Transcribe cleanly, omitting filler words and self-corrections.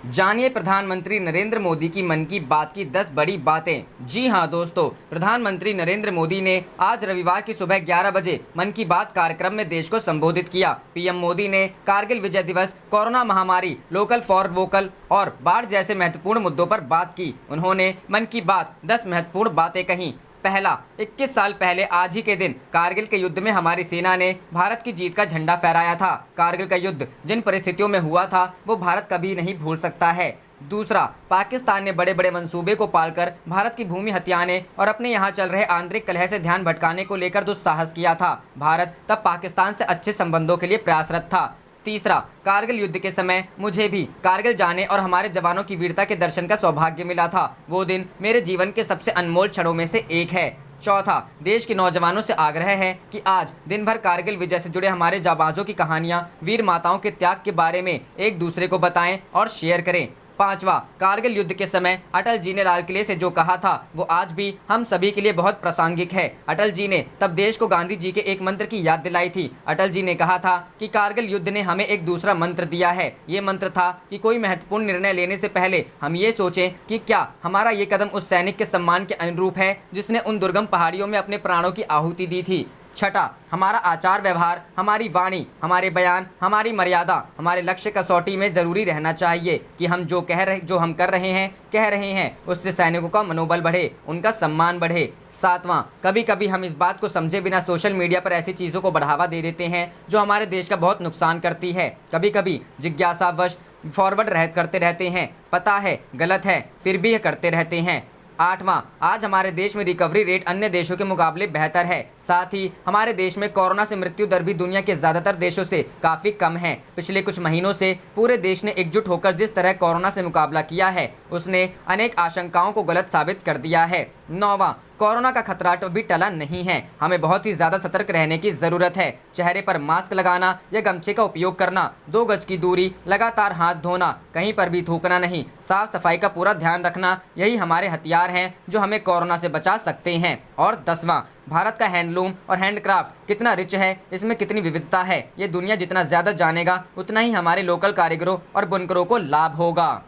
जानिए प्रधानमंत्री नरेंद्र मोदी की मन की बात की 10 बड़ी बातें। जी हां दोस्तों, प्रधानमंत्री नरेंद्र मोदी ने आज रविवार की सुबह 11 बजे मन की बात कार्यक्रम में देश को संबोधित किया। पीएम मोदी ने कारगिल विजय दिवस, कोरोना महामारी, लोकल फॉर वोकल और बाढ़ जैसे महत्वपूर्ण मुद्दों पर बात की। उन्होंने मन की बात 10 महत्वपूर्ण बातें कहीं। पहला, 21 साल पहले आज ही के दिन कारगिल के युद्ध में हमारी सेना ने भारत की जीत का झंडा फहराया था। कारगिल का युद्ध जिन परिस्थितियों में हुआ था वो भारत कभी नहीं भूल सकता है। दूसरा, पाकिस्तान ने बड़े बड़े मंसूबे को पालकर भारत की भूमि हथियाने और अपने यहाँ चल रहे आंतरिक कलह से ध्यान भटकाने को लेकर दुस्साहस किया था। भारत तब पाकिस्तान से अच्छे संबंधों के लिए प्रयासरत था। तीसरा, कारगिल युद्ध के समय मुझे भी कारगिल जाने और हमारे जवानों की वीरता के दर्शन का सौभाग्य मिला था। वो दिन मेरे जीवन के सबसे अनमोल क्षणों में से एक है। चौथा, देश के नौजवानों से आग्रह है कि आज दिन भर कारगिल विजय से जुड़े हमारे जाबाजों की कहानियां, वीर माताओं के त्याग के बारे में एक दूसरे को बताएं और शेयर करें। पांचवा, कारगिल युद्ध के समय अटल जी ने लाल किले से जो कहा था वो आज भी हम सभी के लिए बहुत प्रासंगिक है। अटल जी ने तब देश को गांधी जी के एक मंत्र की याद दिलाई थी। अटल जी ने कहा था कि कारगिल युद्ध ने हमें एक दूसरा मंत्र दिया है। ये मंत्र था कि कोई महत्वपूर्ण निर्णय लेने से पहले हम ये सोचें कि क्या हमारा ये कदम उस सैनिक के सम्मान के अनुरूप है जिसने उन दुर्गम पहाड़ियों में अपने प्राणों की आहुति दी थी। छठा, हमारा आचार व्यवहार, हमारी वाणी, हमारे बयान, हमारी मर्यादा, हमारे लक्ष्य कसौटी में ज़रूरी रहना चाहिए कि हम जो कर रहे हैं उससे सैनिकों का मनोबल बढ़े, उनका सम्मान बढ़े। सातवां, कभी कभी हम इस बात को समझे बिना सोशल मीडिया पर ऐसी चीज़ों को बढ़ावा दे देते हैं जो हमारे देश का बहुत नुकसान करती है। कभी कभी जिज्ञासावश फॉरवर्ड करते रहते हैं, पता है गलत है फिर भी करते रहते हैं। आठवां, आज हमारे देश में रिकवरी रेट अन्य देशों के मुकाबले बेहतर है। साथ ही हमारे देश में कोरोना से मृत्यु दर भी दुनिया के ज़्यादातर देशों से काफ़ी कम है। पिछले कुछ महीनों से पूरे देश ने एकजुट होकर जिस तरह कोरोना से मुकाबला किया है उसने अनेक आशंकाओं को गलत साबित कर दिया है। नौवां, कोरोना का खतरा तो भी टला नहीं है, हमें बहुत ही ज़्यादा सतर्क रहने की ज़रूरत है। चेहरे पर मास्क लगाना या गमछे का उपयोग करना, 2 गज की दूरी, लगातार हाथ धोना, कहीं पर भी थूकना नहीं, साफ सफाई का पूरा ध्यान रखना, यही हमारे हथियार हैं जो हमें कोरोना से बचा सकते हैं। और 10वां, भारत का हैंडलूम और हैंडक्राफ्ट कितना रिच है, इसमें कितनी विविधता है, ये दुनिया जितना ज़्यादा जानेगा उतना ही हमारे लोकल कारीगरों और बुनकरों को लाभ होगा।